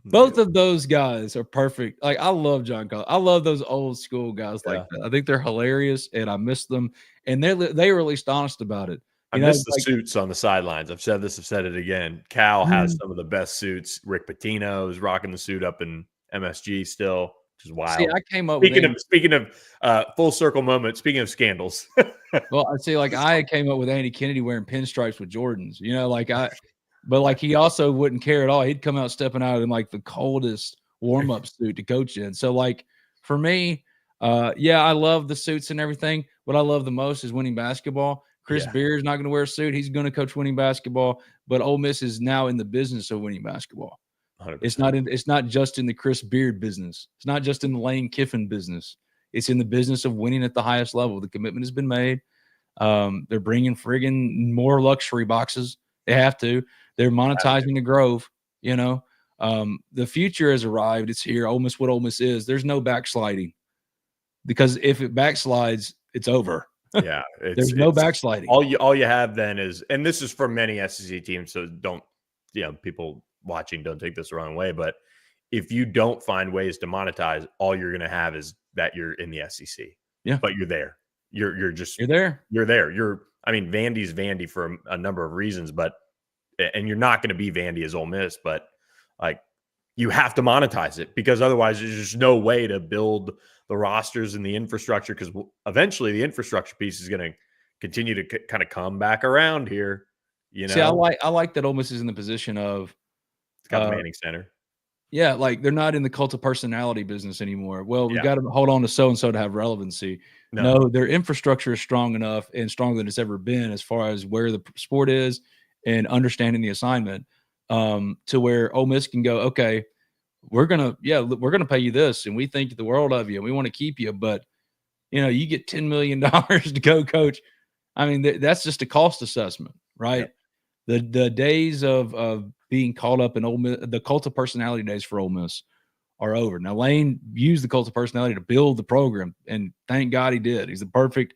Both of those guys are perfect. I love John Collins. I love those old school guys like that. I think they're hilarious, and I miss them. And they were at least honest about it. I miss the suits on the sidelines. I've said this. I've said it again. Cal has some of the best suits. Rick Pitino is rocking the suit up in MSG still, which is wild. See, I came up speaking of full circle moment. Speaking of scandals. Well, I see. I came up with Andy Kennedy wearing pinstripes with Jordans. But he also wouldn't care at all. He'd come out stepping out in the coldest warm up suit to coach in. So for me, I love the suits and everything. What I love the most is winning basketball. Chris Beard is not going to wear a suit. He's going to coach winning basketball. But Ole Miss is now in the business of winning basketball. 100%. It's not just in the Chris Beard business. It's not just in the Lane Kiffin business. It's in the business of winning at the highest level. The commitment has been made. They're bringing friggin' more luxury boxes. They have to. They're monetizing the Grove. The future has arrived. It's here. Ole Miss, what Ole Miss is. There's no backsliding, because if it backslides, it's over. Yeah, There's no backsliding. All you have then is, and this is for many SEC teams, so don't, people watching don't take this the wrong way, but if you don't find ways to monetize, all you're going to have is that you're in the SEC. Yeah, but you're there. You're there. You're there. Vandy's Vandy for a number of reasons, and you're not going to be Vandy as Ole Miss, but like you have to monetize it, because otherwise there's just no way to build the rosters and the infrastructure, because eventually the infrastructure piece is going to continue to kind of come back around here. See, I like that Ole Miss is in the position of it's got the Manning Center. Yeah, like they're not in the cult of personality business anymore. Well, we Yeah. got to hold on to so-and-so to have relevancy. No, their infrastructure is strong enough and stronger than it's ever been as far as where the sport is and understanding the assignment, to where Ole Miss can go, okay, we're gonna pay you this, and we think the world of you, and we want to keep you, but you get $10 million to go coach. I mean, that's just a cost assessment, right? Yep. The days of being caught up in Ole Miss, the cult of personality days for Ole Miss are over. Now, Lane used the cult of personality to build the program, and thank God he did. He's the perfect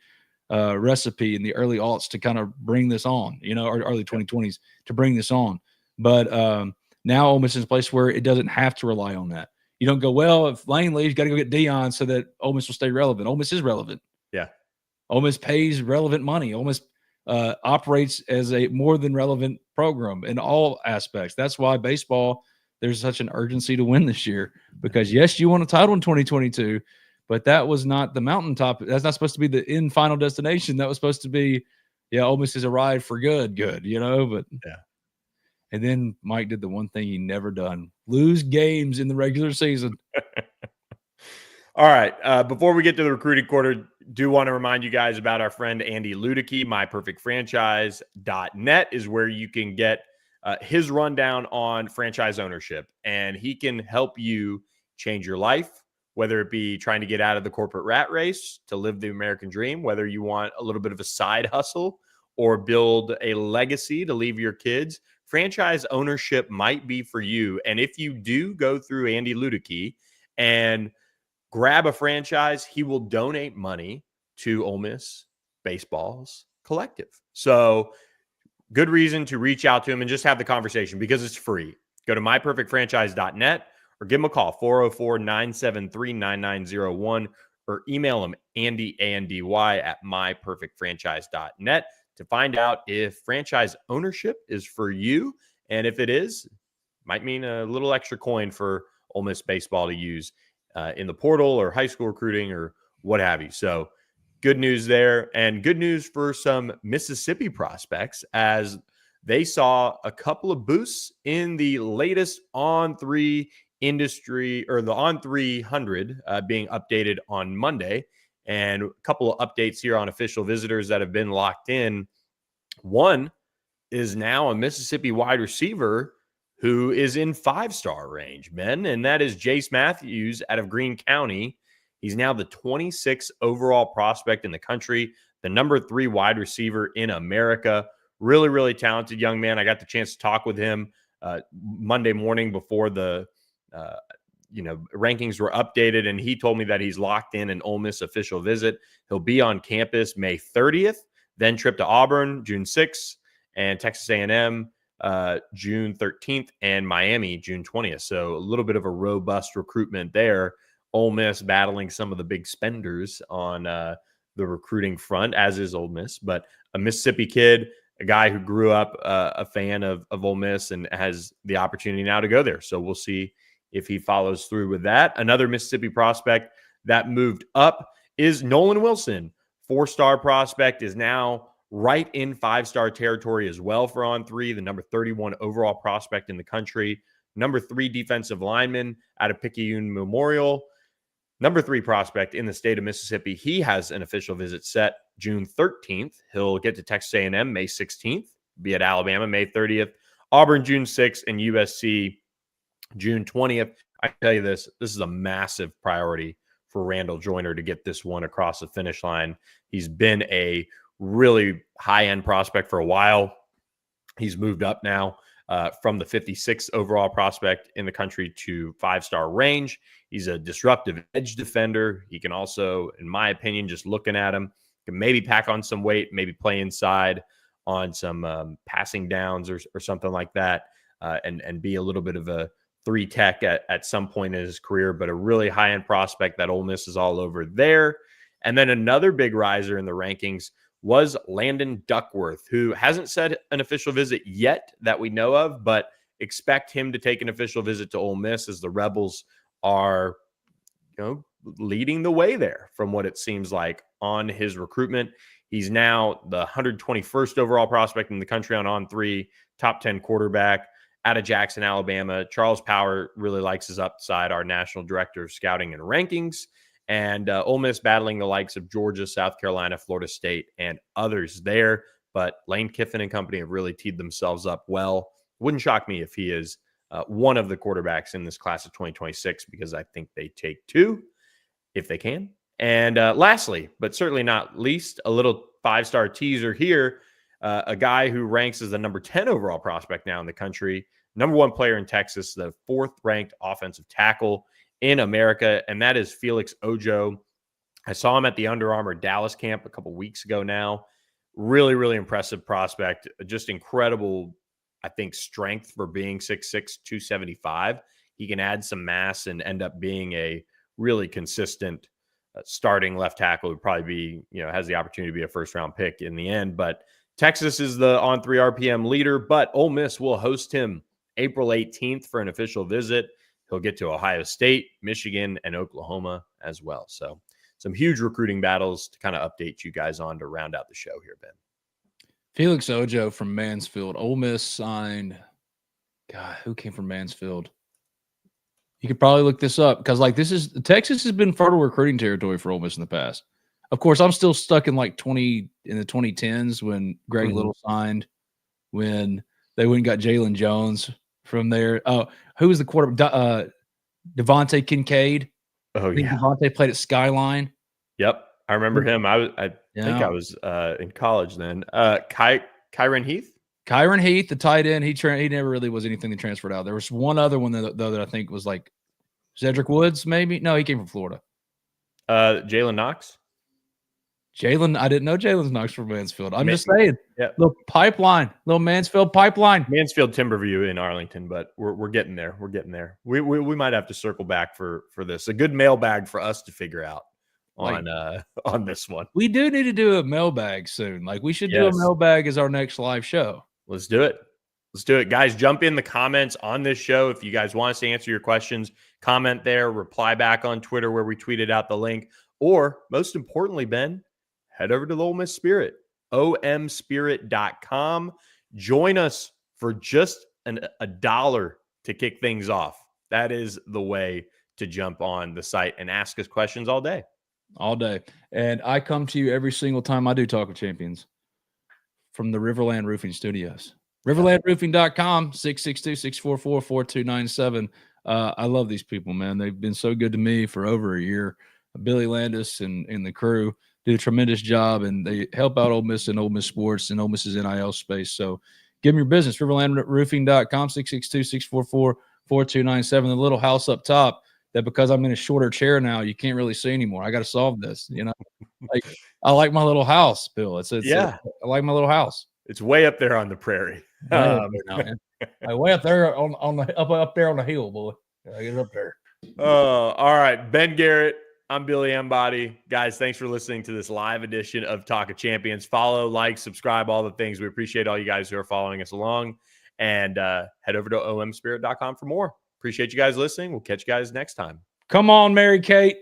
recipe in the early aughts to kind of bring this on, or early 2020s to bring this on. But now Ole Miss is a place where it doesn't have to rely on that. You don't go, well, if Lane leaves, you got to go get Dion so that Ole Miss will stay relevant. Ole Miss is relevant. Yeah. Ole Miss pays relevant money. Ole Miss operates as a more than relevant program in all aspects. That's why baseball, there's such an urgency to win this year, because yes, you won a title in 2022, but that was not the mountaintop. That's not supposed to be the end final destination. That was supposed to be, Ole Miss is a ride for good, but yeah. And then Mike did the one thing he never done: lose games in the regular season. All right. Before we get to the recruiting quarter, do want to remind you guys about our friend Andy Ludicky. MyPerfectFranchise.net is where you can get his rundown on franchise ownership, and he can help you change your life, whether it be trying to get out of the corporate rat race to live the American dream, whether you want a little bit of a side hustle or build a legacy to leave your kids. Franchise ownership might be for you. And if you do go through Andy Ludicky and grab a franchise, he will donate money to Ole Miss Baseball's collective. So good reason to reach out to him and just have the conversation, because it's free. Go to myperfectfranchise.net or give him a call, 404-973-9901, or email him, Andy, A-N-D-Y, at myperfectfranchise.net to find out if franchise ownership is for you. And if it is, might mean a little extra coin for Ole Miss Baseball to use in the portal or high school recruiting or what have you. So good news there, and good news for some Mississippi prospects, as they saw a couple of boosts in the latest On3 industry, or the On300 being updated on Monday, and a couple of updates here on official visitors that have been locked in. One is now a Mississippi wide receiver who is in 5-star range, Ben, and that is Jace Matthews out of Greene County. He's now the 26th overall prospect in the country, the number 3 wide receiver in America. Really, really talented young man. I got the chance to talk with him Monday morning before the rankings were updated, and he told me that he's locked in an Ole Miss official visit. He'll be on campus May 30th, then trip to Auburn June 6th, and Texas A&M June 13th, and Miami June 20th. So a little bit of a robust recruitment there. Ole Miss battling some of the big spenders on the recruiting front, as is Ole Miss, but a Mississippi kid, a guy who grew up a fan of Ole Miss and has the opportunity now to go there. So we'll see if he follows through with that. Another Mississippi prospect that moved up is Nolan Wilson. 4-star prospect, is now right in 5-star territory as well for On3, the number 31 overall prospect in the country, number 3 defensive lineman out of Picayune Memorial, number 3 prospect in the state of Mississippi. He has an official visit set June 13th. He'll get to Texas A&M May 16th, be at Alabama May 30th, Auburn June 6th, and USC June 20th. I tell you this is a massive priority for Randall Joyner to get this one across the finish line. He's been a really high-end prospect for a while. He's moved up now from the 56th overall prospect in the country to 5-star range. He's a disruptive edge defender. He can also, in my opinion, just looking at him, can maybe pack on some weight, maybe play inside on some passing downs or something like that, and be a little bit of a 3 tech at some point in his career, but a really high-end prospect that Ole Miss is all over there. And then another big riser in the rankings was Landon Duckworth, who hasn't said an official visit yet that we know of, but expect him to take an official visit to Ole Miss as the Rebels are, leading the way there from what it seems like on his recruitment. He's now the 121st overall prospect in the country on On3, top 10 quarterback out of Jackson, Alabama. Charles Power really likes his upside, our national director of scouting and rankings. And Ole Miss battling the likes of Georgia, South Carolina, Florida State, and others there. But Lane Kiffin and company have really teed themselves up well. Wouldn't shock me if he is one of the quarterbacks in this class of 2026, because I think they take 2 if they can. And lastly, but certainly not least, a little 5-star teaser here. A guy who ranks as the number 10 overall prospect now in the country, number 1 player in Texas, the 4th-ranked offensive tackle in America, and that is Felix Ojo. I saw him at the Under Armour Dallas camp a couple weeks ago now. Really, really impressive prospect. Just incredible, I think, strength for being 6'6", 275. He can add some mass and end up being a really consistent starting left tackle. Would probably be, has the opportunity to be a first-round pick in the end. But Texas is the On3 RPM leader, but Ole Miss will host him April 18th for an official visit. He'll get to Ohio State, Michigan, and Oklahoma as well. So some huge recruiting battles to kind of update you guys on to round out the show here, Ben. Felix Ojo from Mansfield. Ole Miss signed, God, who came from Mansfield? You could probably look this up, because Texas has been fertile recruiting territory for Ole Miss in the past. Of course, I'm still stuck in the 2010s when Greg Little signed, when they went and got Jalen Jones from there. Oh, who was the quarterback? Devontae Kincaid. Oh, yeah. Devontae played at Skyline. Yep. I remember him. I think I was in college then. Kyron Heath? Kyron Heath, the tight end. He never really was anything that transferred out. There was one other one, though, that I think was like Cedric Woods, maybe? No, he came from Florida. Jalen Knox? I didn't know Jalen Knox from Mansfield. I'm just saying, little pipeline, little Mansfield pipeline. Mansfield Timberview in Arlington, but we're getting there. We're getting there. We might have to circle back for this. A good mailbag for us to figure out on this one. We do need to do a mailbag soon. We should do a mailbag as our next live show. Let's do it. Let's do it. Guys, jump in the comments on this show. If you guys want us to answer your questions, comment there, reply back on Twitter where we tweeted out the link, or most importantly, Ben, head over to the Ole Miss Spirit, omspirit.com. Join us for just $1 to kick things off. That is the way to jump on the site and ask us questions all day. All day. And I come to you every single time I do Talk with Champions from the RiverLand Roofing Studios. RiverLandRoofing.com, 662-644-4297. I love these people, man. They've been so good to me for over a year. Billy Landis and the crew do a tremendous job, and they help out Ole Miss and Ole Miss sports and Ole Miss's NIL space. So give them your business, RiverLandRoofing.com, 662-644-4297. The little house up top that, because I'm in a shorter chair now, you can't really see anymore. I got to solve this, I like my little house, Bill. I like my little house. It's way up there on the prairie. Way up there up there on the hill, boy. I get up there. All right. Ben Garrett. I'm Billy Embody. Guys, thanks for listening to this live edition of Talk of Champions. Follow, like, subscribe, all the things. We appreciate all you guys who are following us along. And head over to omspirit.com for more. Appreciate you guys listening. We'll catch you guys next time. Come on, Mary Kate.